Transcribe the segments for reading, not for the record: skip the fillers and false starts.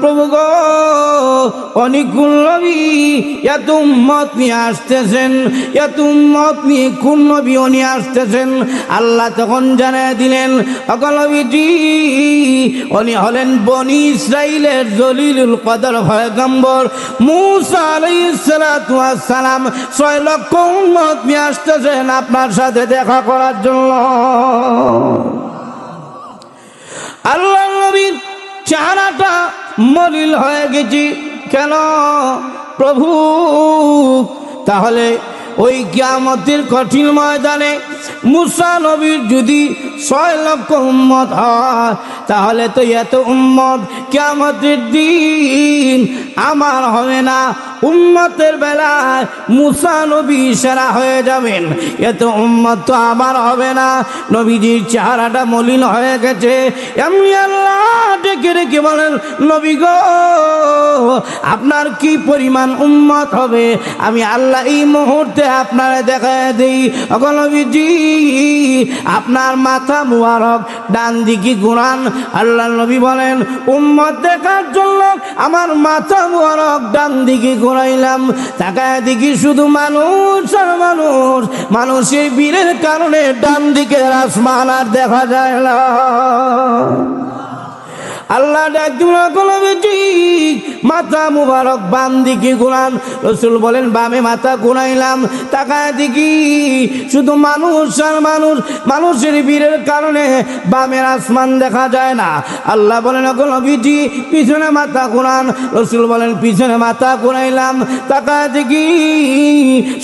প্রভু গো অনেকগুলো নবী এত উম্মত নিয়ে আসতেছেন, এত উম্মত নিয়ে কোন নবী উনি আসতেছেন? আল্লাহ তখন জানায় দিলেন নবীজি উনি হলেন বনি ইসরাইলের জলিলুল কদর পয়গম্বর মূসা আলাইহিস সালাতু ওয়াস সালাম। 6 লক্ষ উম্মত নিয়ে আসতেছেন আপনার সাথে দেখা করার জন্য। আল্লাহ নবীর চেহারাটা মলিন হয়ে গেছে কেন প্রভু? তাহলে ওই কিয়ামতের কঠিন ময়দানে মূসা নবীর যদি 6 লক্ষ উম্মত হয়, তাহলে তো এত উম্মত কিয়ামতের দিন আমার হবে না। উম্মতের বেলায় মূসা নবী সেরা হয়ে যাবেন, এত উম্মত তো আমার হবে না। নবীজির চেহারাটা মলিন হয়ে গেছে। এমনি আল্লাহ ডেকে রেখে বলেন নবী গো আপনার কি পরিমাণ উম্মত হবে আমি আল্লাহ এই মুহূর্তে আপনারে দেখায় দিই। নবীজি আপনার মাথা মুবারক ডান দিকে ঘুরান। আল্লাহ নবী বলেন উম্মত দেখার জন্য আমার মাথা মুবারক ডান দিকে ঘুরাইলাম, তাকায় দেখি শুধু মানুষ আর মানুষ। মানুষের বীরের কারণে ডান দিকে আসমান আর দেখা যায় না। আল্লাহ মাথা মুবারক বাম দিকে ঘুরান। রাসূল বলেন বামে মাথা ঘুরাইলাম, তাকায় দেখি শুধু মানুষ আর মানুষ। মানুষের বীরের কারণে বামের আসমান দেখা যায় না। আল্লাহ বলেন নবীজি পিছনে মাথা ঘুরান। রাসূল বলেন পিছনে মাথা ঘুরাইলাম, তাকায় দেখি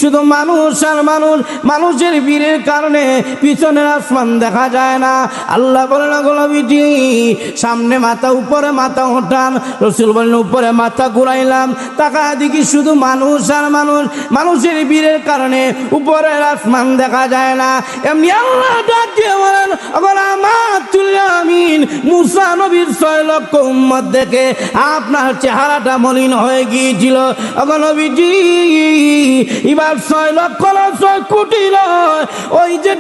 শুধু মানুষ আর মানুষ। মানুষের বীরের কারণে পিছনের আসমান দেখা যায় না। আল্লাহ বলেন নবীজি সামনে মাথা উপরে মাথা ওঠান। রাসূল বলেন উপরে মাথা ঘুরাইলাম, তাকায় দেখি শুধু মানুষ আর মানুষ। মানুষের বীরের কারণে উপরের আসমান দেখা যায় না। এমনি আল্লাহ ডাক দিয়ে বলেন আমিন মূসা নবীর 6 লক্ষ উম্মত দেখে আপনার চেহারাটা মলিন হয়ে গিয়েছিল। নবীজি এবার 6 লক্ষ 6 কোটি নয়, ওই যে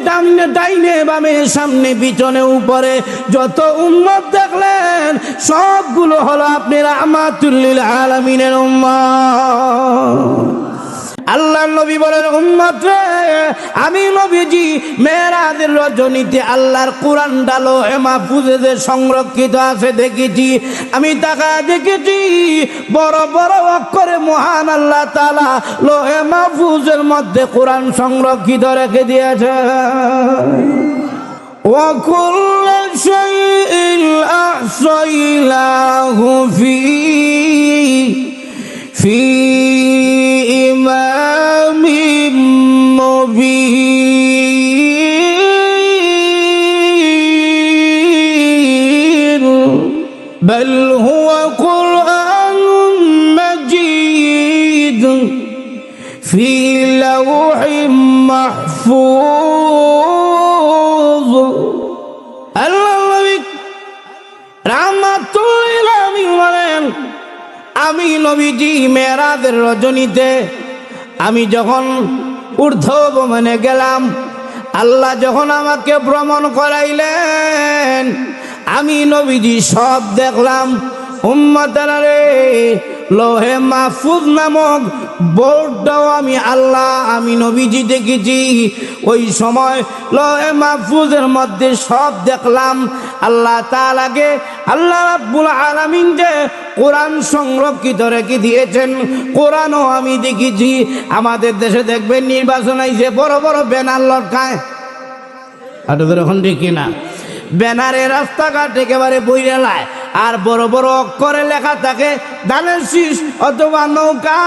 ডাইনে বামে সামনে পিছনে উপরে যত উম্মত দেখলেন সবগুলো হলো আপনি রাহমাতুল লিল আলামিনের উম্মত। আল্লাহ নবী বলেন উম্মত রে আমি নবীজি মেরাজের রজনীতে আল্লাহর কোরআনটা লোহে মাহফুজে যে সংরক্ষিত আছে দেখেছি। আমি তাকায় দেখেছি বড় বড় অক্ষরে মহান আল্লাহ তাআলা লোহে মাহফুজের মধ্যে কোরআন সংরক্ষিত রেখে দিয়েছে। وكل شيء أحصيناه في إمام مبين بل هو قرآن مجيد في لوح محفوظ। আমি নবীজি মেরাজের রজনীতে আমি যখন ঊর্ধ্বভ্রমণে গেলাম, আল্লাহ যখন আমাকে ভ্রমণ করাইলেন আমি নবীজি সব দেখলাম। উম্মতেরা রে লোহে মাহফুজ নামক বোর্ডটাও আমি নবীজি দেখেছি। ওই সময় লোহে মাহফুজের মধ্যে সব দেখলাম। আল্লাহ তাআলাকে আল্লাহ রাব্বুল আলামিন যে কোরআন সংরক্ষিত রেখে দিয়েছেন, কোরআনও আমি দেখেছি। আমাদের দেশে দেখবেন নির্বাচন আইছে বড় বড় ব্যানার লটকায়, এখন দেখি না ব্যানারে রাস্তাঘাট একেবারে বইরে লায়, আর বড় বড় অক্ষরে লেখা থাকে ধানের শীষ অথবা নৌকা,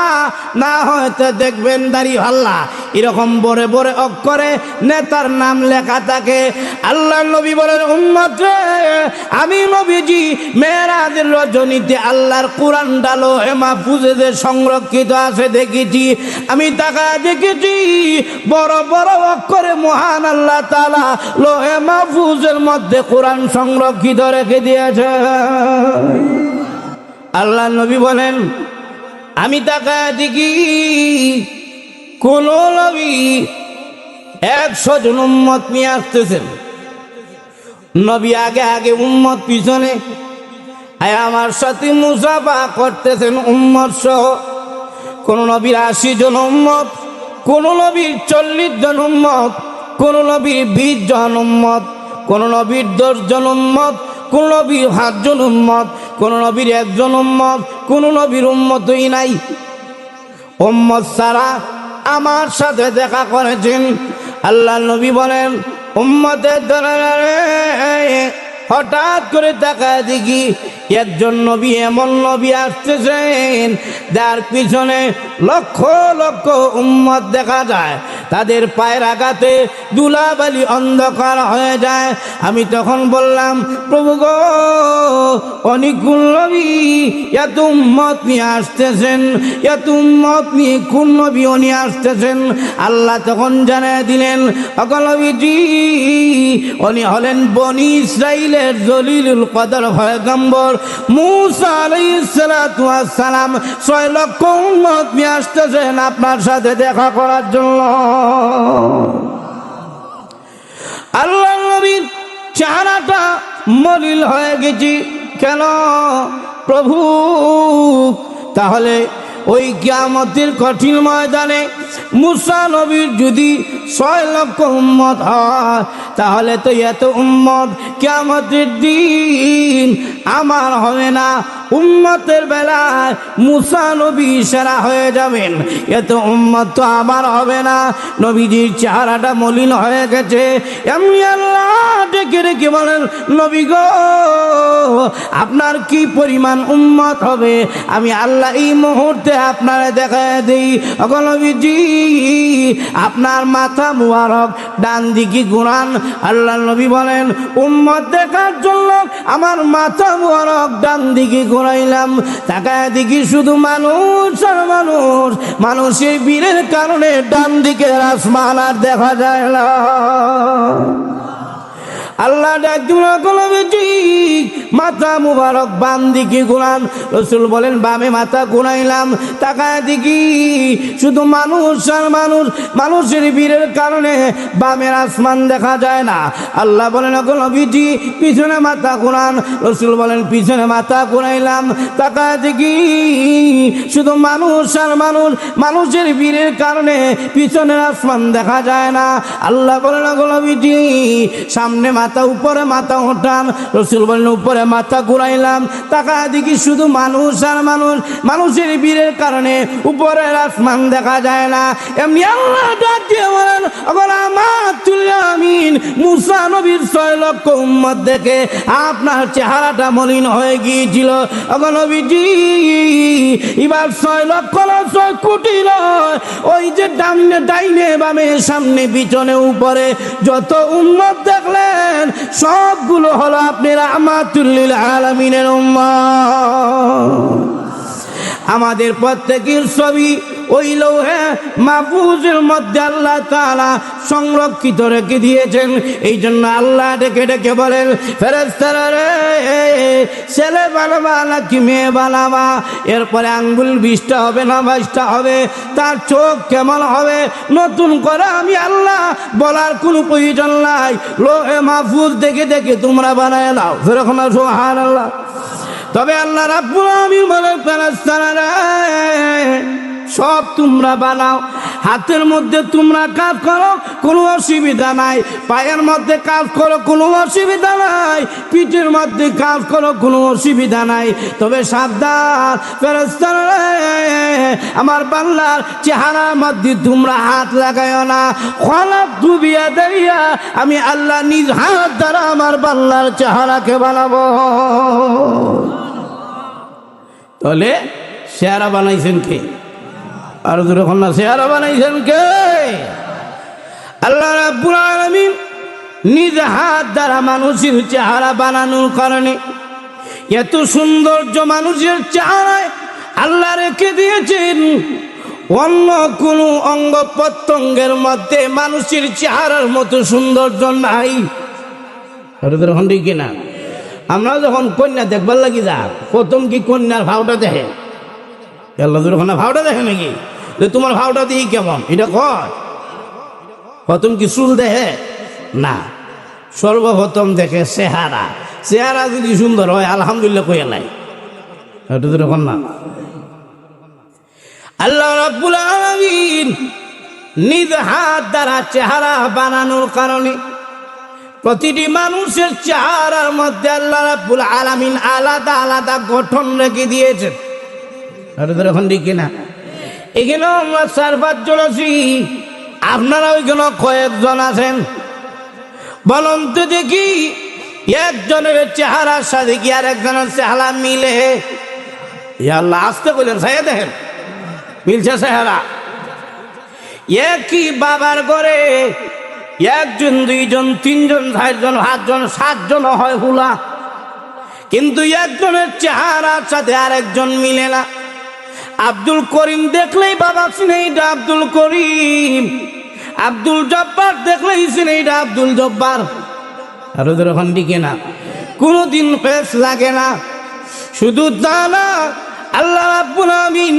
না হয়তো দেখবেন দাড়িপাল্লা। এরকম বড় বড় অক্ষরে নেতার নাম লেখা থাকে। আল্লাহ নবী বলেন উম্মত রে আমি নবীজি মেরাজের রজনীতে আল্লাহর কোরআনটা লোহে মাহফুজে যে সংরক্ষিত আছে দেখেছি। আমি তাকায় দেখেছি বড় বড় অক্ষরে মহান আল্লাহ তাআলা লোহে মাহফুজের মধ্যে কোরআন সংরক্ষিত রেখে দিয়েছে। আল্লাহ নবী বলেন আমি তাকায় দেখি কোন নবী 100 জন উম্মত নিয়ে আসতেছেন। নবী আগে আগে উম্মত পিছনে। আয় আমার সাথে মুসাফা করতেছেন উম্মত সহ। কোন নবীর 80 জন উম্মত, কোন নবীর 40 জন উম্মত, কোন নবীর 20 জন উম্মত, কোন নবীর 10 জন উম্মত, কোন নবীর 5 জন উম্মত, কোন নবীর 1 জন উম্মত, কোন নবীর উম্মতই নাই। উম্মত সারা আমার সাথে দেখা করেছেন। আল্লাহ নবী বলেন উম্মতের দরবারে হঠাৎ করে তাকায় দেখি একজন নবী, এমন নবী আসতেছেন যার পিছনে লক্ষ লক্ষ উম্মত দেখা যায়, তাদের পায়ের আঘাতে ধুলাবালি অন্ধকার হয়ে যায়। আমি তখন বললাম, প্রভু গো, অনেকগুলো নবী এত উম্মত নিয়ে আসতেছেন, এত উম্মত নিয়ে কোন নবী উনি আসতেছেন? আল্লাহ তখন জানায় দিলেন, নবীজি উনি হলেন বনি ইসরাইলের জলিলুল কদর পয়গম্বর মুসা আলাইহিস সালাতু ওয়াস সালাম। 6 লক্ষ উম্মত নিয়ে আসতেছেন আপনার সাথে দেখা করার জন্য। আল্লাহ নবীর চেহারাটা মলিন হয়ে গেছে। কেন প্রভু? তাহলে ওই কিয়ামতের কঠিন ময়দানে মুসা নবীর যদি 6 লক্ষ উম্মত হয়, তাহলে তো এত উম্মত কিয়ামতের দিন আমার হবে না। উম্মতের বেলায় মুসা নবী সেরা হয়ে যাবেন, এত উম্মত তো আমার হবে না। নবীজির চেহারাটা মলিন হয়ে গেছে। এমনি আল্লাহ ডেকে রেখে বলেন, নবী গো, আপনার কি পরিমাণ উম্মত হবে আমি আল্লাহ এই মুহূর্তে আপনারা দেখায় দিই। নবীজি আপনার মাথা মুবারক ডান দিকে ঘুরান। আল্লাহ নবী বলেন, উম্মত দেখার জন্য আমার মাথা মুবারক ডান দিকে ঘুরাইলাম। তাকায় দেখি শুধু মানুষ আর মানুষ। মানুষের বীরের কারণে ডান দিকে আসমান আর দেখা যায় না। আল্লাহ মাথা মুবারক বাম দিকে ঘুরান। রসুল বলেন, বামে মাথা ঘুরাইলাম, তাকায় দেখি শুধু মানুষ আর মানুষ। মানুষের বীরের কারণে বামের আসমান দেখা যায় না। আল্লাহ বলেন, নবীজি পিছনে মাথা ঘুরান। রসুল বলেন, পিছনে মাথা ঘুরাইলাম, তাকায় দেখি শুধু মানুষ আর মানুষ। মানুষের বীরের কারণে পিছনের আসমান দেখা যায় না। আল্লাহ বলেন, নবীজি সামনে মাথা, উপরে মাথা ওঠান। রসুল বলেন, উপরে মাথা ঘুরাইলাম, তাকায় দেখি শুধু মানুষ আর মানুষ। মানুষের বীরের কারণে উপরের আসমান দেখা যায় না। এমনি আল্লাহ ডাক দিয়ে বলেন, আমিন মুসা নবীর 6 লক্ষ উম্মত দেখে আপনার চেহারাটা মলিন হয়ে গিয়েছিল। নবীজি এবার 6 লক্ষ 6 কোটি নয়, ওই যে ডাইনে বামে সামনে পিছনে উপরে যত উম্মত দেখলেন সবগুলো হলো আপনি রাহমাতুল লিল আলামিনের উম্মত। আমাদের প্রত্যেকের ছবি ওই লৌহে মাহফুজের মধ্যে আল্লাহ তাআলা সংরক্ষিত রেখে দিয়েছেন। এই জন্য আল্লাহ ডেকে ডেকে বলেন, ফেরেশতারা রে, ছেলে বানাবা নাকি মেয়ে বানাবা? এরপরে আঙ্গুল 20টা হবে না 22টা হবে? তার চোখ কেমন হবে? নতুন করে আমি আল্লাহ বলার কোনো প্রয়োজন নাই। লৌহে মাহফুজ দেখে দেখে তোমরা বানায় নাও। সেরকম সুবহানাল্লাহ। তবে আল্লাহ রাব্বুল আলামিন বলেন, ফেরেশতারা রে, সব তোমরা বানাও। হাতের মধ্যে তোমরা কাজ করো, কোনো অসুবিধা নাই। পায়ের মধ্যে কাজ করো, কোনো অসুবিধা নাই। পিঠের মধ্যে কাজ করো, কোনো অসুবিধা নাই। তবে সাবধান ফেরেশতারা রে, আমার বান্দার চেহারার মধ্যে তোমরা হাত লাগাইও না। খালাকতু বিয়াদাইয়া, আমি আল্লাহ নিজ হাত দ্বারা আমার বান্দার চেহারাকে বানাবো। তাহলে চেহারা বানাইছেন কে? আর যখন না চেহারা বানাইছেন কে? আল্লাহ রাব্বুল আলামিন নিজ হাত দ্বারা মানুষের চেহারা বানানোর কারণে এত সৌন্দর্য মানুষের চেহারায় আল্লাহ রেখে দিয়েছেন। অন্য কোনো অঙ্গ প্রত্যঙ্গের মধ্যে মানুষের চেহারার মতো সৌন্দর্য নাই। এখন ঠিক কিনা? আমরা যখন কন্যা দেখবার লাগি যা, প্রথম কি কন্যার ভাওটা দেখে? আল্লাহ যখন ভাওটা দেখে নাকি যে তোমার ভাওটা দিয়ে কেমন, এটা কয়? প্রথম কি চুল দেখে না, সর্বপ্রথম দেখে চেহারা। চেহারা যদি সুন্দর হয় আলহামদুলিল্লাহ কইয়া নাই, এটা তো রকম না। আল্লাহ রাব্বুল আলামিন নিজ হাত দ্বারা চেহারা বানানোর কারণে প্রতিটি মানুষের চেহারার মধ্যে আল্লাহ রাব্বুল আলামিন আলাদা আলাদা গঠন রেখে দিয়েছেন। এটা তো রকম ঠিক না? এখানে আমরা 4-5 জন আছি, আপনারা ওইখানে কয়েকজন আছেন। বলুন তো দেখি, একজনের চেহারার সাথে কি আর একজনের চেহারা মিলে? আল্লাহ আসতে বললেন, সাইয়া দেখেন মিলছে চেহারা। একই বাবার ঘরে 1 জন 2 জন 3 জন 4 জন 5 জন 7 জন হয় হুলা, কিন্তু একজনের চেহারার সাথে আরেকজন মিলে না। আব্দুল করিম দেখলেই বাবা চিনে এটা আব্দুল করিম, আব্দুল জব্বার দেখলেই চিনে এটা আব্দুল জব্বার। আর ওদের ওখান দিকে না, কোনোদিন পেশ লাগে না। শুধু তা না, আল্লাহ রাব্বুল আমিন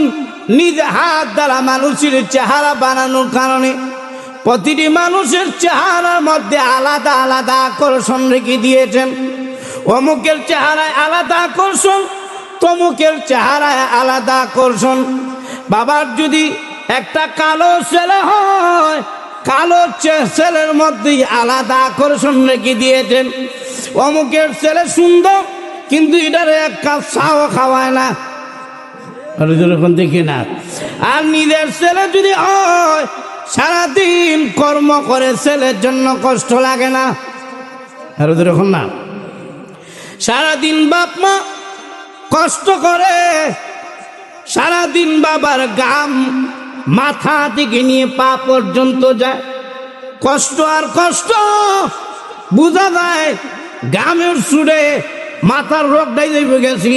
নিজ হাত দ্বারা মানুষের চেহারা বানানোর কারণে প্রতিটি মানুষের চেহারার মধ্যে আলাদা আলাদা আকর্ষণ রেখে দিয়েছেন। অমুকের চেহারায় আলাদা আকর্ষণ, তমুকের চেহারায় আলাদা আকর্ষণ। বাবার যদি একটা কালো ছেলে হয়, কালো ছেলের মধ্যে আলাদা আকর্ষণ রেখে দিয়েছেন। অমুকের ছেলে সুন্দর, কিন্তু এটার এক কাপ চাও খাওয়ায় না, যখন দেখি না। আর নিজের ছেলে যদি হয়, সারাদিন কর্ম করে, ছেলের জন্য কষ্ট লাগে না, আর যখন না। সারাদিন বাপ মা কষ্ট করে, সারাদিন বাবার গাম মাথা থেকে নিয়ে পা পর্যন্ত যায়, কষ্ট আর কষ্ট বুঝা যায়। গামের সুরে মাথার রোগটাই যাইবে গেছে।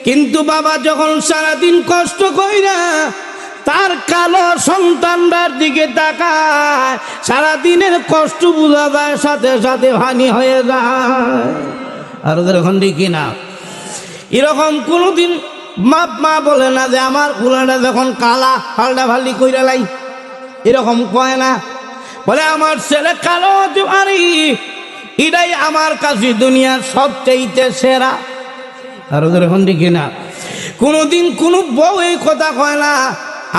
কিন্তু বাবা যখন সারাদিন কষ্ট কইরা তার কালো সন্তানটার দিকে তাকায়, সারাদিনের কষ্ট বুঝা যায়, সাথে সাথে হানি হয়ে যায়। আর ওদের এখন দেখি না, এরকম কোনোদিন বাপ মা বলে না যে আমার পুরাটা যখন কালা ফাল্টা ফাল্টি কইরা লাই, এরকম কয় না। বলে আমার ছেলে কালো হতে পারি, এটাই আমার কাছে দুনিয়ার সবচেয়ে সেরা। আর ওদের এখন দেখি না, কোনোদিন কোনো বউ এই কথা কয় না,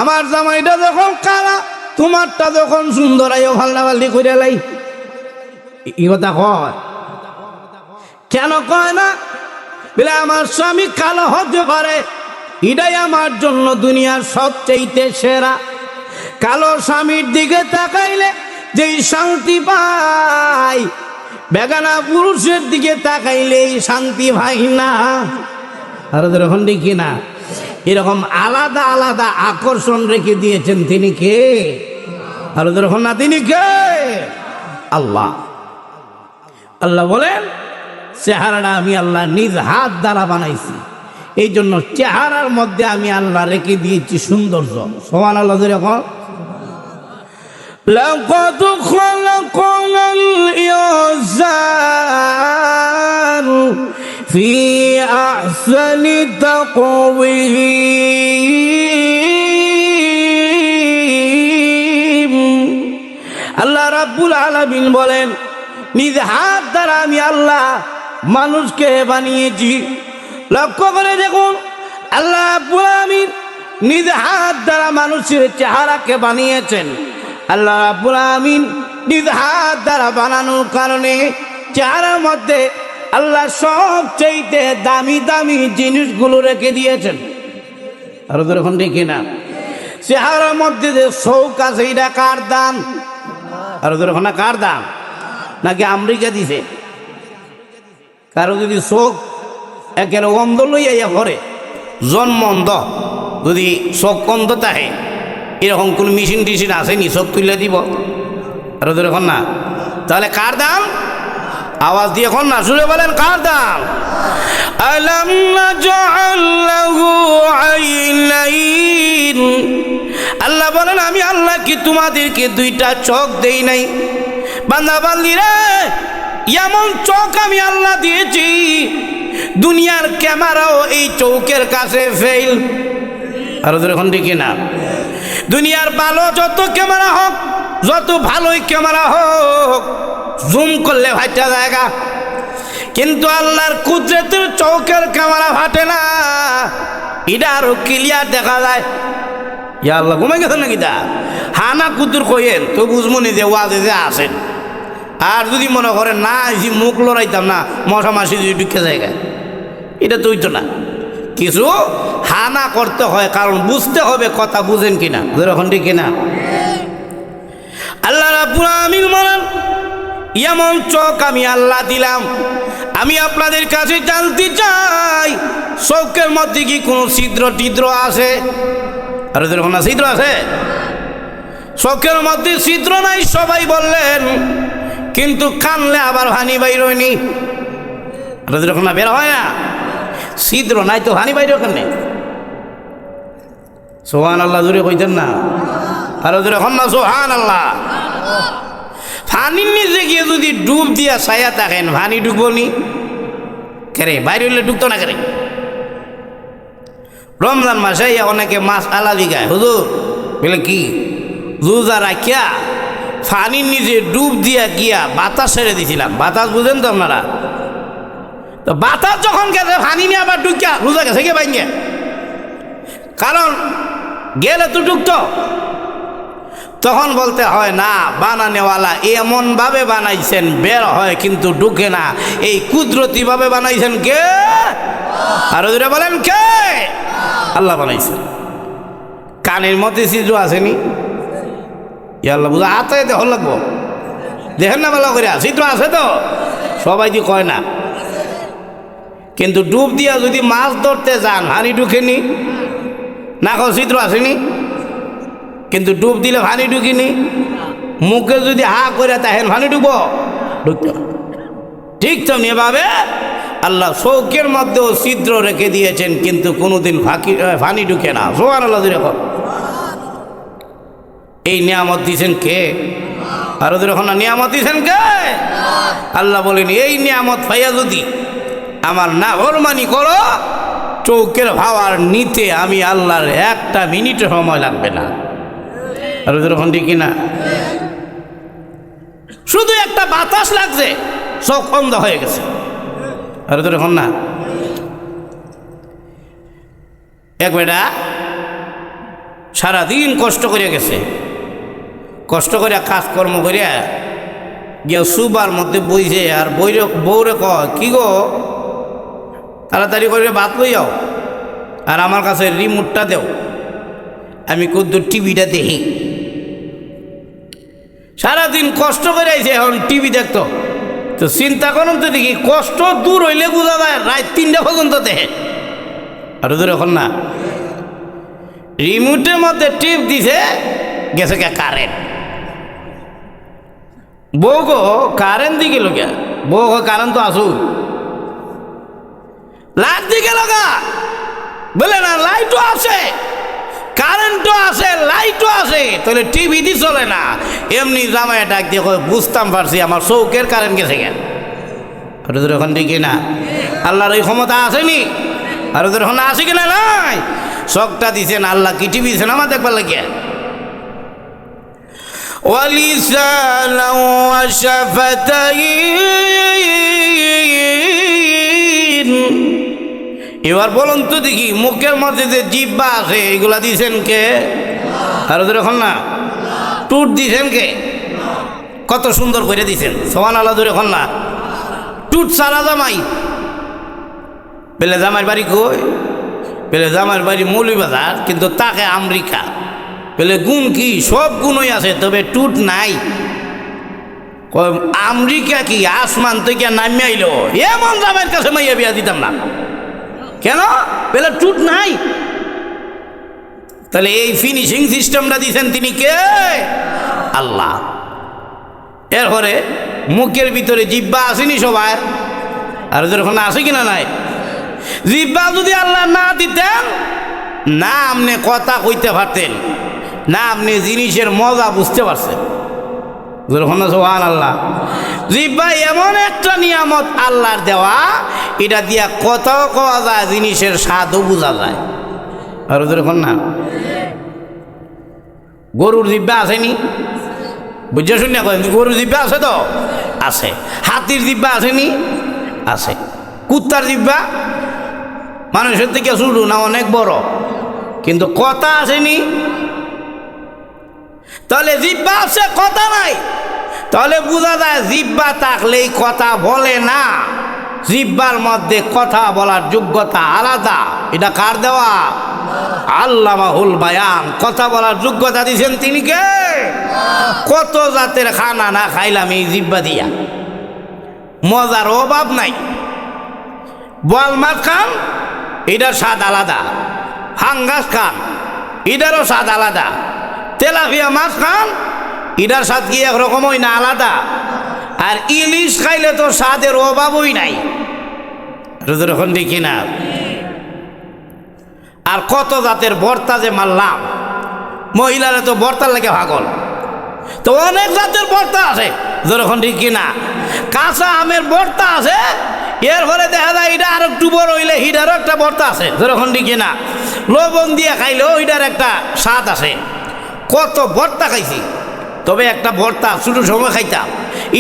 আমার জামাইটা যখন কালা, তোমারটা যখন সুন্দর, আইও ফাল্টা ফাল্টি কইরা লাই, এই কথা কয়? কেন কয় না? বলে আমার স্বামী কালো হতে পারে, এটাই আমার জন্য দুনিয়ার সবচেয়ে সেরা। কালো স্বামীর দিকে তাকাইলে যেই শান্তি পাই, বেগানা পুরুষের দিকে তাকাইলে শান্তি পাই না। আর যখন দেখি না, এরকম আলাদা আলাদা আকর্ষণ রেখে দিয়েছেন তিনি কে? আর যখন না, তিনি কে? আল্লাহ। আল্লাহ বলেন চেহারাটা আমি আল্লাহ নিজ হাত দ্বারা বানাইছি, এই জন্য চেহারার মধ্যে আমি আল্লাহ রেখে দিয়েছি সৌন্দর্য। সুবহানাল্লাহ। যেরকম লাকাদ খালাকাল ইনসান ফি আহসানি তাকওয়িম। আল্লাহ রাব্বুল আলামিন বলেন নিজ হাত দ্বারা আমি আল্লাহ মানুষকে বানিয়েছি। লক্ষ্য করে দেখুন, আল্লাহ রাব্বুল আলামিন নিজ হাত দ্বারা মানুষের চেহারাকে বানিয়েছেন। আল্লাহ রাব্বুল আলামিন নিজ হাত দ্বারা বানানোর কারণে চেহারার মধ্যে আল্লাহ সবচেয়ে দামি দামি জিনিসগুলো রেখে দিয়েছেন। আর ওদের এখন দেখি না, চেহারার মধ্যে যে শৌক আছে, এটা কার দাম? আর ওদের এখন কার দাম? নাকি আমেরিকা দিছে? কারো যদি চোখ একেবারে অন্ধ লইয়া ঘরে জন্ম অন্ধ, যদি চোখ অন্ধ থাকে, এরকম কোন মেশিন টিশিন আসেনি চোখ তুলে দিব? আর ওদের এখন না, তাহলে কার দাম? আওয়াজ দিয়ে এখন না, শুনে বলেন কার দাম? আলাম নাজআল লাহু আইনাইন। আল্লাহ বলেন আমি আল্লাহ কি তোমাদেরকে 2টা চোখ দেই নাই? বান্দা বান্দিরা, এমন চোখ আমি আল্লাহ দিয়েছি, দুনিয়ার ক্যামেরাও এই চৌকের কাছে ফেল। আর ওদের এখন দেখি না, দুনিয়ার ভালো যত ক্যামেরা হোক, যত ভালোই ক্যামেরা হোক, জুম করলে ভাইটা জায়গা, কিন্তু আল্লাহর কুদরতের চৌকের ক্যামেরা ফাটে না, এটা আরো ক্লিয়ার দেখা যায়। ইয়া আল্লাহ ঘুমে গেছেন নাকি? তা হানা কুতুর কইেন তো বুঝবো নি যে ওয়াজে যে আসেন। আর যদি মনে করেন না এসি মুখ লড়াইতাম না, মশা মাসি যদি ঢুকে জায়গায়, এটা তো হইতো না। কিছু হানা করতে হয়, কারণ বুঝতে হবে কথা বুঝেন কিনা, যেরকম ঠিক কিনা। আল্লাহ রাব্বুল আলামিন বলেন, এমন চোখ আমি আল্লাহ দিলাম, আমি আপনাদের কাছে জানতে চাই চোখের মধ্যে কি কোনো ছিদ্র টিদ্র আছে? আর যেরকম না ছিদ্র আছে, চোখের মধ্যে ছিদ্র নাই সবাই বললেন, কিন্তু কানলে আবার হানি বাইর হয়নি। আর যেরকম না বের হয় না, ছিদ্র নাই তো হানি বাইর ওখানে। সোহান আল্লাহ জুড়ে কইতেন না, আর যেরকম না সোহান আল্লাহ। পানির নিচে গিয়ে যদি ডুব দিয়া ছায়া থাকেন, পানি ঢুকবো নি কেরে? বাইরে হইলে ঢুকতো না কেরে? রমজান মাসে অনেকে মাছ আলাদি গায়, হুজুর বলে কি রোজা রাখিয়া পানির নিচে ডুব দিয়া গিয়া বাতাস ছেড়ে দিছিলাম। বাতাস বুঝেন তো আপনারা? তো বাতাস যখন গেছে পানি নিয়ে আবার ঢুকিয়া রোজা গেছে কে বাইঙ্গে? কারণ গেলে তো ঢুকতো। তখন বলতে হয় না, বানানেওয়ালা এমনভাবে বানাইছেন বের হয় কিন্তু ঢুকে না, এই কুদরতিভাবে বানাইছেন কে? আরো জোরে বলেন কে? আল্লাহ বানাইছেন। কানের মধ্যে ছিদ্র আসেনি, আল্লাহ বুঝা হাতে দেখ লাগবো, দেখেন না ভালো করে ছিদ্র আছে তো, সবাই যে কয় না। কিন্তু ডুব দিয়া যদি মাছ ধরতে যান, হানি ঢুকেনি না, ছিদ্র আসেনি, কিন্তু ডুব দিলে পানি ঢুকিনি। মুখে যদি হা করে তাহেন পানি ঢুকবো, ঢুকতো। ঠিক তেমনি এভাবে আল্লাহ চৌকের মধ্যেও ছিদ্র রেখে দিয়েছেন, কিন্তু কোনোদিন পানি ঢুকে না। সুবহানাল্লাহ দেখো, এই নিয়ামত দিয়েছেন কে? আরো যখন না নিয়ামত দিয়েছেন কে? আল্লাহ বলেন, এই নিয়ামত পাইয়া যদি আমার নাফরমানি করো, চৌকের ভাওয়ার নিতে আমি আল্লাহর একটা মিনিট সময় লাগবে না। আর যখন ঠিক না, শুধু একটা বাতাস লাগছে চোখ বন্ধ হয়ে গেছে। আর যখন না, এক বেটা সারাদিন কষ্ট করে গেছে, কষ্ট করে কাজকর্ম করিয়া গিয়ে সুবার মধ্যে বইছে, আর বউরে কয়, কি গো তাড়াতাড়ি করে ভাত লই যাও, আর আমার কাছে রিমোটটা দেও, আমি কদ্দুর টিভিটা দেখি। সারাদিন কষ্ট করে আইছে, এখন টিভি দেখতো। তো চিন্তা করুন তো দেখি, কষ্ট দূর হইলে বোঝা যায় রাত 3টা পর্যন্ত দেখে। আর দূর এখন না, রিমোটের মধ্যে টিপ দিছে, গেছে কে কারেন্ট। বউ গো কারেন্ট দিয়ে গেল কে? বউ গো কারেন্ট তো আসুক, লাইট দিয়ে গেল গা? বলে না, লাইটও আছে, কারেন্টও আছে, লাইটও আছে, তাহলে টিভি দিয়ে চলে না। এমনি জামাই ডাক দিয়ে বুঝতাম পারছি আমার চৌকের কারেন্ট গেছে কেন। আর তোর এখন দেখি না, আল্লাহর এই ক্ষমতা আসেনি? আর তোর এখন আসে কিনা? নাই, শখটা দিছেন আল্লাহ, কি টিভি দিছেন আমার দেখবার লাগিয়া। ওয়ালিসানা ওয়া শাফাতাইন। এবার বলুন তো দেখি, মুখের মধ্যে যে জিহ্বা আছে এগুলা দিছেন কে? আর ওদের এখন না, টুট দিছেন কে? কত সুন্দর করে দিছেন, সুবহানাল্লাহ ধরে এখন না। টুট সারা জামাই, পেলে জামাইয়ের বাড়ি কই? পেলে জামাইয়ের বাড়ি মৌলভীবাজার, কিন্তু তাকে আমেরিকা। পেলে গুণ কি? সব গুণই আছে, তবে টুট নাই। আমেরিকা কি আসমান থেকে নামে আইলো? এমন জামাইয়ের কাছে মাইয়া বিয়া দিতাম না। কেন? পেলে টুট নাই। তাহলে এই ফিনিশিং সিস্টেমটা দিয়েছেন তিনি কে? আল্লাহ। এরপরে মুখের ভিতরে জিহ্বা আসেনি সবাই, আর যখন আসে কিনা নাই, জিহ্বা যদি আল্লাহ না দিতেন না আপনি কথা কইতে পারতেন, না আপনি জিনিসের মজা বুঝতে পারছেন। যখন সুবহানাল্লাহ, জিহ্বা এমন একটা নিয়ামত আল্লাহর দেওয়া, এটা দিয়া কথাও কওয়া যায়, জিনিসের স্বাদও বোঝা যায়। আর যখন না, গরুর জিহ্বা আসেনি? বুঝে শুনে করেন, গরুর জিহ্বা আছে তো আছে। হাতির জিহ্বা আসেনি? আছে। কুত্তার জিহ্বা মানুষের থেকে ছোট না অনেক বড়, কিন্তু কথা আসেনি। তাহলে জিহ্বা আছে কথা নাই, তাহলে বোঝা যায় জিহ্বা থাকলেই কথা বলে না। জিহ্বার মধ্যে কথা বলার যোগ্যতা আলাদা। এটা কার দেওয়া? আল্লামাহুল বায়ান। কথা বলার যোগ্যতা দিয়েছেন তিনি কে? কত জাতের খানা না খাইলাম এই জিহ্বা দিয়া, মজার অভাব নাই। বল মাছ খান, এটার স্বাদ আলাদা। হাঙ্গাস খান, এটারও স্বাদ আলাদা। তেলাপিয়া মাছ খান, এটার স্বাদ কি একরকমই না, আলাদা। আর ইলিশ খাইলে তো স্বাদের অভাবই নাই, এখন দেখি না। আর কত জাতের ভর্তা যে মারলাম, মহিলারা তো ভর্তার লাগে পাগল। তো অনেক জাতের ভর্তা আছে, যখন ঠিক কিনা। কাঁচা আমের ভর্তা আছে, এরপরে দেখা যায় এটা আর একটু বড় হইলে হিটারও একটা ভর্তা আছে, যখন ঠিক কিনা। লবণ দিয়ে খাইলেও ওইটার একটা স্বাদ আছে। কত ভর্তা খাইছি, তবে একটা ভর্তা ছোটো সময় খাইতাম,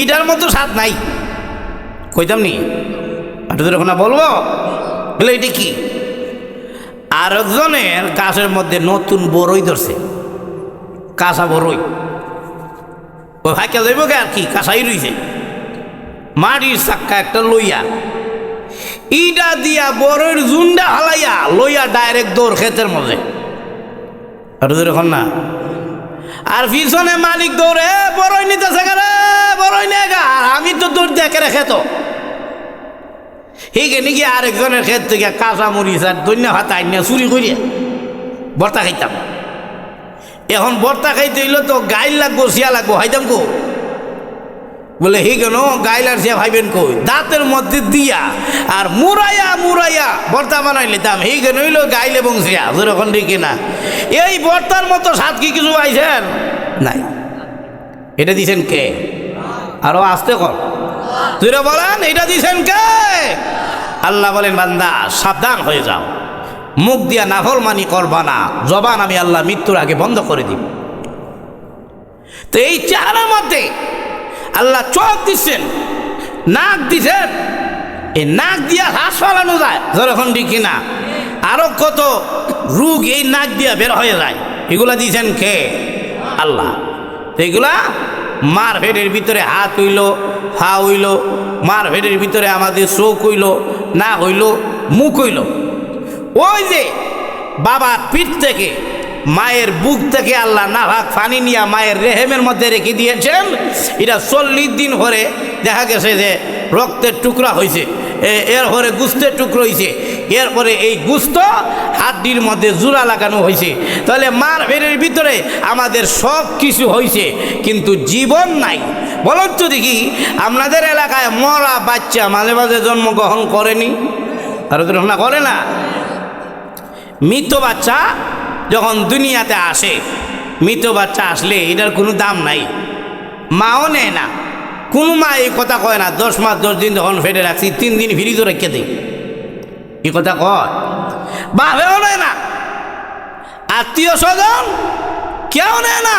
এটার মতো স্বাদ নাই। কইতাম নি যখন বলবো বলে এটা কি। আর একজনের গাছের মধ্যে নতুন বড়ই ধরছে, কাঁচা বড়ই। ওই ভাইকে যাইব গে আর কি, কাঁচাই রইছে। মাটির চাক্কা একটা লইয়া, ইটা দিয়া বড়ইর জুন্ডা হালাইয়া লইয়া ডাইরেক্ট দৌড় ক্ষেতের মধ্যে। আর এখন না, আর পিছনে মালিক দৌড়ে বড়ই নিতেছে, বড়ই নে গা। আমি তো দৌড় দেখে রেখে তো হিগে নাকি আরেকজনের ক্ষেত থেকে কাঁচা মরিচ আর দৈন্য হাত আইনা চুরি করিয়া ভর্তা খাইতাম। এখন ভর্তা খাইতে হইল তো গাইল লাগবো, শিয়া লাগবো, হাইতাম কো বলে হি কেন গাইল আর শিয়া ভাইবেন কই, দাঁতের মধ্যে দিয়া আর মুরাইয়া মুরাইয়া ভর্তা বানাই নিতাম। হি কেন হইল গাইল এবং শিয়া, যেরকম দেখি না। এই ভর্তার মতো স্বাদ কি কিছু পাইছেন? নাই। এটা দিছেন কে? আরো আসতে কর, তুই বলেন এটা দিছেন কে? আল্লাহ বলেন বান্দা সাবধান হয়ে যাও, মুখ দিয়া নাফরমানি করবা না, জবান আমি আল্লাহ মৃত্যুর আগে বন্ধ করে দিব। তো এই চেহারার মধ্যে আল্লাহ চোখ দিচ্ছেন, নাক দিচ্ছেন, এই নাক দিয়া হাস ফালানো যায়, যখন দেখি না। আরো কত রোগ এই নাক দিয়া বের হয়ে যায়, এগুলা দিয়েছেন কে? আল্লাহ। এগুলা মার ভেড়ের ভিতরে হাত হইল, হা হইল, মার ভেড়ের ভিতরে আমাদের চোখ হইল, না হইল, মুখ হইল। ওই যে বাবার পিঠ থেকে, মায়ের বুক থেকে আল্লাহ নাভাগ পানি নিয়ে মায়ের রেহেমের মধ্যে রেখে দিয়েছেন। এটা 40 দিন পরে দেখা গেছে যে রক্তের টুকরা হয়েছে, এরপরে গুস্তের টুকরো হয়েছে, এরপরে এই গুস্ত হাড্ডির মধ্যে জোড়া লাগানো হয়েছে। তাহলে মার ভেড়ের ভিতরে আমাদের সব কিছু হয়েছে, কিন্তু জীবন নাই। বলুন তো দেখি, আপনাদের এলাকায় মরা বাচ্চা মাঝে মাঝে জন্মগ্রহণ করেনি? আর না করে না? মৃত বাচ্চা যখন দুনিয়াতে আসে, মৃত বাচ্চা আসলে এটার কোনো দাম নাই, মাও নেয় না। কোনো মা এই কথা কয় না 10 মাস 10 দিন যখন ফেটে রাখছি 3 দিন ফ্রিজে রেখে দিই, এই কথা কয়? বাপেও নেয় না, আত্মীয় স্বজন কেউ নেয় না।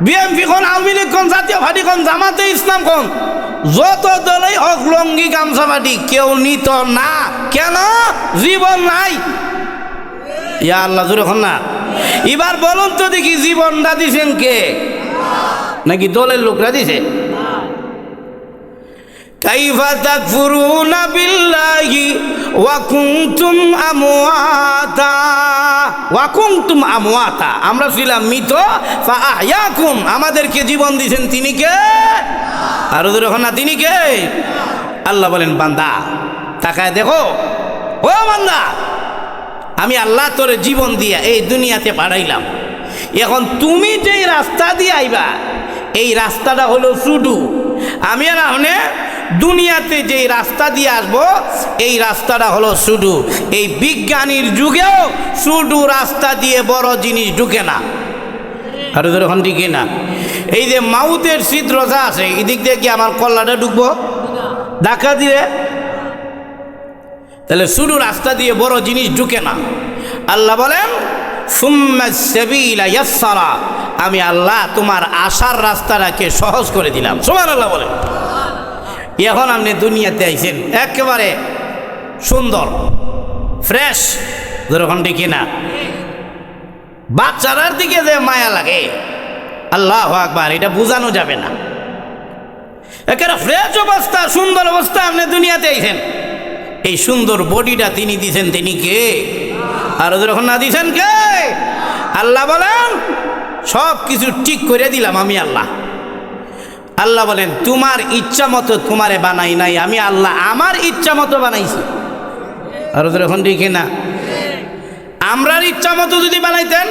বিএনপি কোন, আওয়ামী লীগ কোন, জাতীয় পার্টি কোন, জামাতে ইসলাম কোন, যত দলেই হোক লঙ্গি গামছা পার্টি কেউ নিত না। কেন? জীবন নাই। ইয়া আল্লাহ জোরে এখন না। এবার বলুন তো দেখি, জীবনটা দিছেন কে? নাকি দলের লোকরা দিছে? কাইফা তাকফুরুনা বিল্লাহি ওয়া কুনতুম আমওয়াতা, ওয়া কুনতুম আমওয়াতা, আমরা ছিলাম মৃত, ফা আহয়াকুম, আমাদেরকে জীবন দিয়েছেন তিনি কে? আর ওদের এখন না, তিনি কে? আল্লাহ বলেন বান্দা তাকায় দেখো, ও বান্দা, আমি আল্লাহ তোরে জীবন দিয়া এই দুনিয়াতে পাঠাইলাম। এখন তুমি যেই রাস্তা দিয়ে আইবা, এই রাস্তাটা হলো শুধু। আমি আর আপনি দুনিয়াতে যেই রাস্তা দিয়ে আসবো, এই রাস্তাটা হলো শুধু। এই বিজ্ঞানীর যুগেও শুধু রাস্তা দিয়ে বড় জিনিস ঢুকে না। আর এখন ঢুকে না। এই যে মাউথের ছিদ্র যা আছে, এদিক দিয়ে কি আমার কল্লাটা ঢুকবো? ধাক্কা দিয়ে। তাহলে শুধু রাস্তা দিয়ে বড় জিনিস ঢুকে না। আল্লাহ বলেন সুম্মা সাবিলা ইয়াসসারা, আমি আল্লাহ তোমার আসার রাস্তাটাকে সহজ করে দিলাম। সুবহানাল্লাহ বলেন। এখন আপনি দুনিয়াতে আইছেন একেবারে সুন্দর ফ্রেশ, যেরকম দেখি না বাচ্চারার দিকে যে মায়া লাগে, আল্লাহু আকবার, এটা বোঝানো যাবে না। একেবারে ফ্রেশ অবস্থা, সুন্দর অবস্থা আপনি দুনিয়াতে আইছেন। এই সুন্দর বডিটা তিনি দিছেন, তিনি কে? আর যখন না দিছেন কে? আল্লাহ বলেন সব কিছু ঠিক করে দিলাম আমি আল্লাহ। আল্লাহ বলেন তোমার ইচ্ছা মতো তোমারে বানাই নাই, আমি আল্লাহ আমার ইচ্ছা মতো বানাইছি। আর যখন দেখি না আমরার ইচ্ছা মতো যদি বানাইতেন,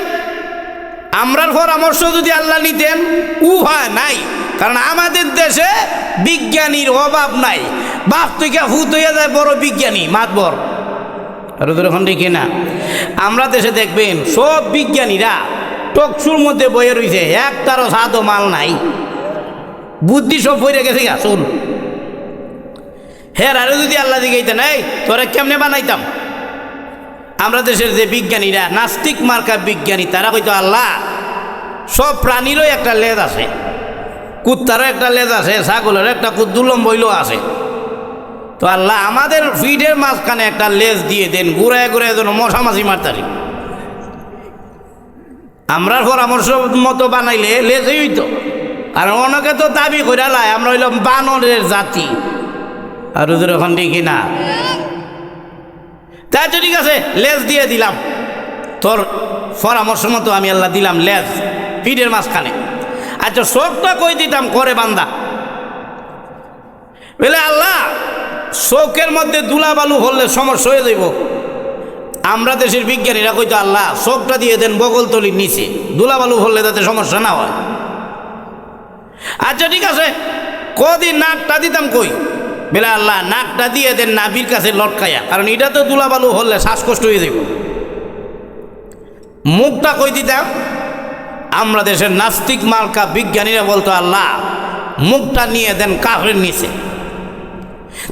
আমরার পরামর্শ যদি আল্লাহ নিতেন, উহা নাই। কারণ আমাদের দেশে বিজ্ঞানীর অভাব নাই, বাপ থেকে হুত হয়ে যায় বড় বিজ্ঞানী মাতবর। আর যখন দেখি না আমরা দেশে দেখবেন সব বিজ্ঞানীরা টকশুর মধ্যে বয়ে রয়েছে, একটারও সাদও মাল নাই, বুদ্ধি সব বইরে গেছে গা চুল। হ্যাঁ, আরো যদি আল্লাহ দিকে নাই তোরা কেমনে বানাইতাম। আমরা দেশের যে বিজ্ঞানীরা নাস্তিক মার্কা বিজ্ঞানী, তারা কইতো আল্লাহ সব প্রাণীরও একটা লেজ আছে, কুত্তারও একটা লেজ আছে, ছাগলের একটা কুদ্দুলম বইলও আছে। তো আল্লাহ আমাদের ফিডের মাঝখানে একটা লেজ দিয়ে দেন, ঘুরায় ঘুরায় যেন মশামাছি মারতারি। আমরার পরামর্শ মতো বানাইলে লেজই হইতো। আর অনেকে তো দাবি করে লাই আমরা হইলাম বানরের জাতি। আর যখন দেখি না তাই তো ঠিক আছে, লেজ দিয়ে দিলাম, তোর পরামর্শ মতো আমি আল্লাহ দিলাম লেজ ফিডের মাঝখানে। আচ্ছা শোকটা কই দিতাম করে বান্দা বলে আল্লাহ শোকের মধ্যে দুলা বালু হলে সমস্যা হয়ে যাইব। আমরা দেশের বিজ্ঞানীরা কইতো আল্লাহ শোকটা দিয়ে দেন বগলতলির নিচে, দুলা বালু হলে যাতে সমস্যা না হয়। আচ্ছা ঠিক আছে, কদিন নাকটা দিতাম কই? বলে আল্লাহ নাকটা দিয়ে দেন নাভির কাছে লটকাইয়া, কারণ এটা তো দুলাবালু হলে শ্বাসকষ্ট হয়ে যাব। মুখটা কই দিতাম? আমরা দেশের নাস্তিক মার্কা বিজ্ঞানীরা বলতো আল্লাহ মুখটা নিয়ে দেন কাফের নিচে।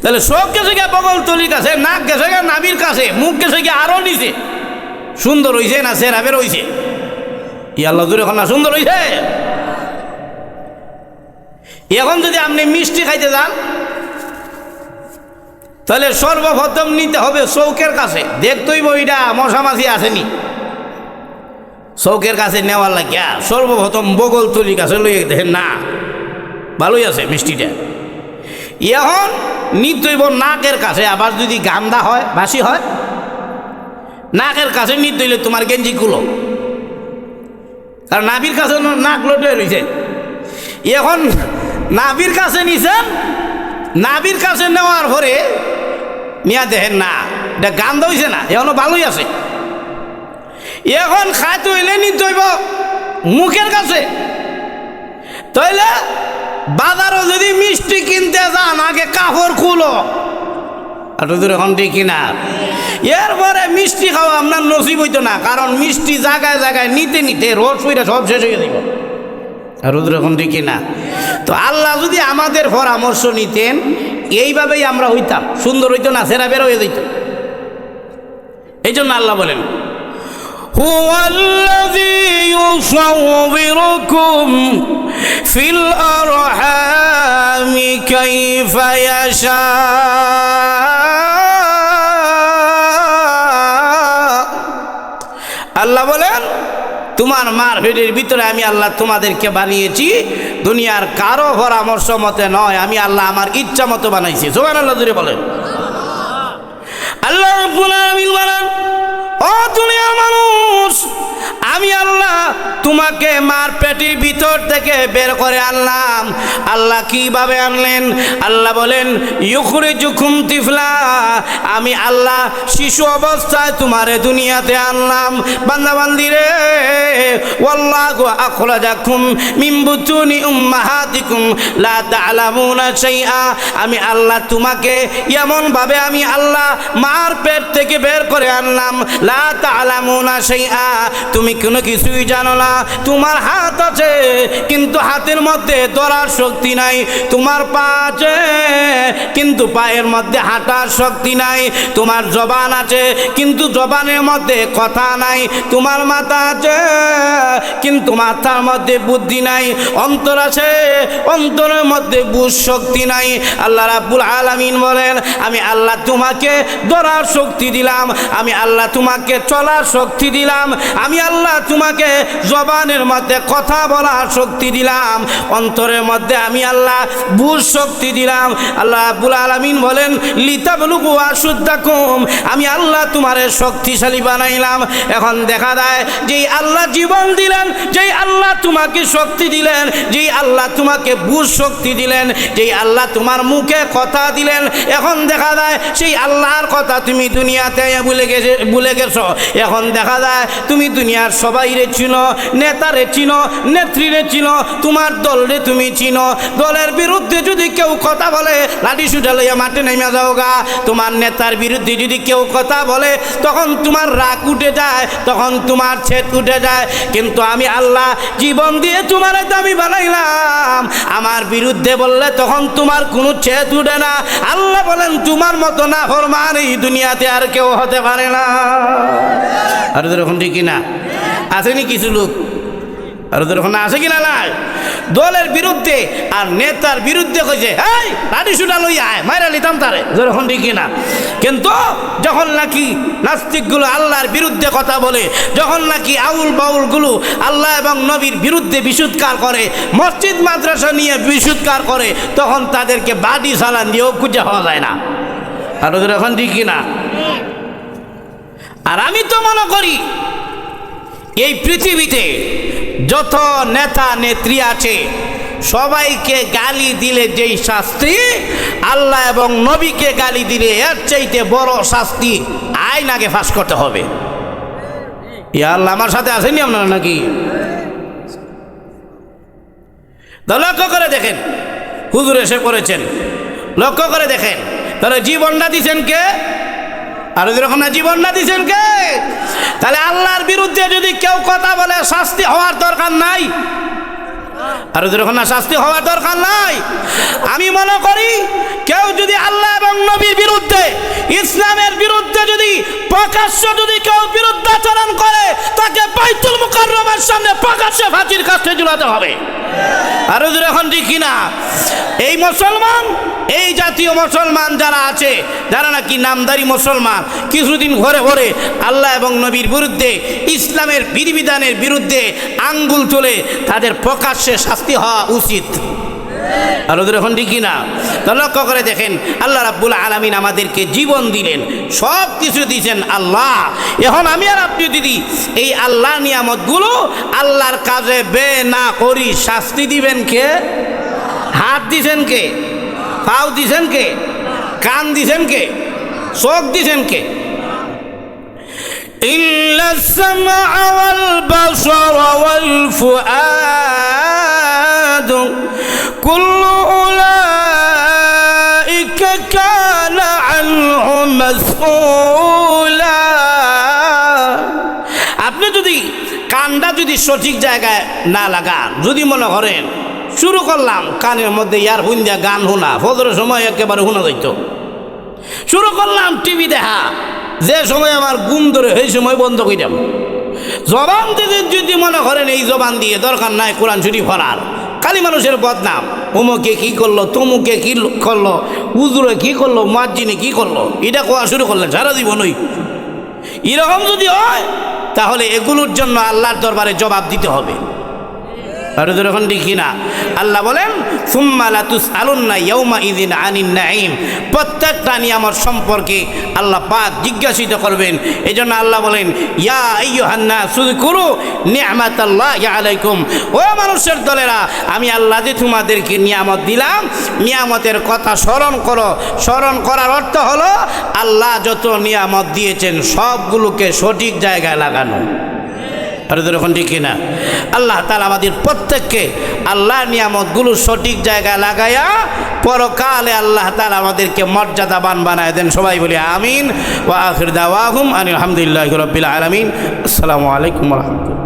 তাহলে সব গেছে গিয়ে বগলতলির কাছে, নাক গেছে গিয়ে নাভির কাছে, মুখ গেছে গিয়ে আরো নিচে। সুন্দর হইছে না সেরা বের হইছে? আল্লাহ দূরে এখন না সুন্দর হইছে? এখন যদি আপনি মিষ্টি খাইতে যান তাহলে সর্বপ্রথম নিতে হবে চৌকের কাছে, দেখতেই বইটা মশামাছি আসেনি। চৌকের কাছে নেওয়ার লাগিয়া সর্বপ্রথম বগলতলির কাছে লইয়ে দেখেন না ভালোই আছে মিষ্টিটা। এখন নিতেইব নাকের কাছে, আবার যদি গান্দা হয় বাসি হয় নাকের কাছে নিতে হইলে তোমার গেঞ্জি খুলো, কারণ নাভির কাছে নাক লটে রয়েছে। এখন নাভির কাছে নিছেন, নাভির কাছে নেওয়ার পরে নিয়া দেখেন না এটা গান্ধ হয়েছে না, এখনো ভালোই আছে। এখন খাইতে হইলে নিতে হইব মুখের কাছে। তাইলে বাজারও যদি মিষ্টি কিনতে যান আগে কাপড় খুলো, এখন দেখি না এরপরে মিষ্টি খাওয়া আপনার নসিব হইতো না, কারণ মিষ্টি জায়গায় জায়গায় নিতে নিতে রস হইটা সব শেষ হয়ে যাব। আর এখন দেখি না। তো আল্লাহ যদি আমাদের পরামর্শ নিতেন এইভাবেই আমরা হইতাম, সুন্দর হইতো না, সেরা বের হয়ে যেত। এই জন্য আল্লাহ বলেন হুয়াল্লাযী ইউসাউবিরুকুম ফিল আরহামি কাইফা ইয়াশা। আল্লাহ বলেন তোমার মার পেটের ভিতরে আমি আল্লাহ তোমাদেরকে বানিয়েছি, দুনিয়ার কারো পরামর্শ মতে নয়, আমি আল্লাহ আমার ইচ্ছা মতো বানাইছি। সুবহানাল্লাহ জুড়ে বলেন। আল্লাহ রাব্বুল আলামিন বলেন ও দুনিয়ার মানুষ, আমি আল্লাহ তোমাকে মার পেটের ভিতর থেকে বের করে আনলাম। আল্লাহ কিভাবে আনলেন? আল্লাহ বলেন ইউখরিজুকুম তিফলা, আমি আল্লাহ শিশু অবস্থায় তোমারে দুনিয়াতে আনলাম। বান্দা বান্দি রে, ওয়াল্লাহু আখরাজাকুম মিন বুতুনি উম্মাহাতিকুম লা তা'লামুনা শাইআ। আমি আল্লাহ তোমাকে এমন ভাবে আমি আল্লাহ মার পেট থেকে বের করে আনলাম, লা তা'লামুনা শাইআ, তুমি কোনো কিছুই জানো না। তোমার হাত আছে কিন্তু হাতের মধ্যে ধরার শক্তি নাই, তোমার পা আছে কিন্তু পায়ের মধ্যে হাঁটার শক্তি নাই, তোমার জবান আছে কিন্তু জবানের মধ্যে কথা নাই, তোমার মাথা আছে কিন্তু মাথার মধ্যে বুদ্ধি নাই, অন্তর আছে অন্তরের মধ্যে বুঝ শক্তি নাই। আল্লাহ রাব্বুল আলামিন বলেন আমি আল্লাহ তোমাকে ধরার শক্তি দিলাম, আমি আল্লাহ তোমাকে চলার শক্তি দিলাম, আমি আল্লাহ তোমাকে জবানের মধ্যে কথা বলার শক্তি দিলাম, অন্তরের মধ্যে আমি আল্লাহ বুঝ শক্তি দিলাম। আল্লাহ রাব্বুল আলামিন বলেন লিতাবলুগু আশুদ্দাকুম, আমি আল্লাহ তোমারে শক্তিশালী বানাইলাম। এখন দেখা যায় যেই আল্লাহ জীবন দিলেন, যেই আল্লাহ তোমাকে শক্তি দিলেন, যেই আল্লাহ তোমাকে বুঝ শক্তি দিলেন, যেই আল্লাহ তোমার মুখে কথা দিলেন, এখন দেখা যায় সেই আল্লাহর কথা তুমি দুনিয়াতে ভুলে গেছো। এখন দেখা যায় তুমি দুনিয়ার সবাইরে চিনো, নেতারে চিনো, নেত্রীরে চিনো, তোমার দলরে তুমি চিনো। দলের বিরুদ্ধে যদি কেউ কথা বলে লাঠি সুটা লইয়া মাঠে নেমে যাও গা। তোমার নেতার বিরুদ্ধে যদি কেউ কথা বলে তখন তোমার রাগ উঠে যায়, তখন তোমার ছেদ উঠে যায়। কিন্তু আমি আল্লাহ জীবন দিয়ে তোমার দামি বানাইলাম, আমার বিরুদ্ধে বললে তখন তোমার কোনো ছেদ উঠে না। আল্লাহ বলেন তোমার মতো না ফরমান এই দুনিয়াতে আর কেউ হতে পারে না। আর এরকম ঠিক কিনা? আসেনি কিছু লোক আর ওখানে আসে কিনা? নাই। দলের বিরুদ্ধে আর নেতার বিরুদ্ধে কইছে এই লাঠি সুটা লইয়া আয়, মাইরা লিতাম তারে, যেরকম ঠিক কিনা? কিন্তু যখন নাকি নাস্তিকগুলো আল্লাহর বিরুদ্ধে কথা বলে, যখন নাকি আউল বাউলগুলো আল্লাহ এবং নবীর বিরুদ্ধে বিশুদ্ধকার করে, মসজিদ মাদ্রাসা নিয়ে বিশুদ্ধকার করে, তখন তাদেরকে বাড়ি সালান দিয়েও খুঁজে হওয়া যায় না। আর ওদের এখন ঠিক কিনা? আর আমি তো মনে করি এই পৃথিবীতে যত নেতা নেত্রী আছে সবাইকে গালি দিলে যেই শাস্তি, আল্লাহ এবং নবীকে গালি দিলে এর চাইতে বড় শাস্তি আইন আগে ফাঁস করতে হবে। ইয়া আল্লাহ, আমার সাথে আসেনি আপনারা নাকি? তো লক্ষ্য করে দেখেন, হুজুর এসে করেছেন, লক্ষ্য করে দেখেন, তাহলে জীবনটা দিচ্ছেন কে? আর যখন না জীবনটা দিচ্ছেন কে? তাহলে আল্লাহর বিরুদ্ধে যদি কেউ কথা বলে শাস্তি হওয়ার দরকার নাই। আর যখন না শাস্তি হওয়ার দরকার নাই। আমি মনে করি কেউ যদি আল্লাহ এবং নবীর বিরুদ্ধে, ইসলামের বিরুদ্ধে যদি প্রকাশ্য যদি কেউ বিরুদ্ধাচরণ করে, তাকে বাইতুল মুকাররমের সামনে প্রকাশ্যে ফাঁসির কাছে ঝুলাতে হবে। আর এখন ঠিক কিনা? এই মুসলমান, এই জাতীয় মুসলমান যারা আছে, যারা নাকি নামদারি মুসলমান, কিছুদিন ঘরে ঘরে আল্লাহ এবং নবীর বিরুদ্ধে, ইসলামের বিধিবিধানের বিরুদ্ধে আঙ্গুল তোলে, তাদের প্রকাশ্যে শাস্তি হওয়া উচিত। আর ওদের এখন ঠিক কিনা? তো লক্ষ্য করে দেখেন, আল্লাহ রাব্বুল আলামিন আমাদেরকে জীবন দিলেন, সব কিছু দিয়েছেন আল্লাহ। এখন আমি আর আপনি যদি এই আল্লাহ নিয়ামতগুলো আল্লাহর কাজে বে না করি, শাস্তি দিবেন কে? হাত দিছেন কে? পাও দিছেন কে? কান দিছেন কে? চোখ দিছেন কে? ইল্লাস সামআ ওয়াল বাসার ওয়াল ফুআদ কুল্লু উলাইকা কানা আনহু মাসউলা। আপনি যদি কানটা যদি সঠিক জায়গায় না লাগান, যদি মনে করেন শুরু করলাম কানের মধ্যে ইয়ারফোন দিয়া গান শোনা, ফজরের সময় একেবারে শোনা যাইত, শুরু করলাম টিভি দেখা, যে সময় আমার ঘুম ধরে সেই সময় বন্ধ করে যাব। জবান দিয়ে যদি মনে করেন এই জবান দিয়ে দরকার নাই কোরআন শরীফ পড়ার, খালি মানুষের বদনাম, অমুকে কি করলো, তমুকে কি করলো, হুজুরে কি করলো, মুয়াজ্জিনে কি করলো, এটা কোয়া শুরু করলেন সারা জীবনই। এরকম যদি হয় তাহলে এগুলোর জন্য আল্লাহর দরবারে জবাব দিতে হবে। আর যখন দেখি না, আল্লাহ বলেন সুম্মা লা তুসআলুন্না ইয়াউমা ইযিন আনিন নাঈম, প্রত্যেকটা নিয়ামত সম্পর্কে আল্লাহ পাক জিজ্ঞাসিত করবেন। এজন্য আল্লাহ বলেন ইয়া আইয়ুহান নাস উযকুরু নি'মাতাল্লাহি আলাইকুম, ও মানুষের দলেরা, আমি আল্লাহ যে তোমাদেরকে নিয়ামত দিলাম, নিয়ামতের কথা স্মরণ করো। স্মরণ করার অর্থ হলো আল্লাহ যত নিয়ামত দিয়েছেন সবগুলোকে সঠিক জায়গায় লাগানো। আর যখন ঠিক কিনা? আল্লাহ তাআলা আমাদের প্রত্যেককে আল্লাহর নিয়ামতগুলো সঠিক জায়গায় লাগাইয়া পরকালে আল্লাহ তাআলা আমাদেরকে মর্যাদাবান বানায় দেন। সবাই বলি আমিন। ওয়া আখির দাওয়াহুম আনিল হামদুলিল্লাহি রাব্বিল আলামিন। আসসালামু আলাইকুম ওয়া রাহমাতুল্লাহ।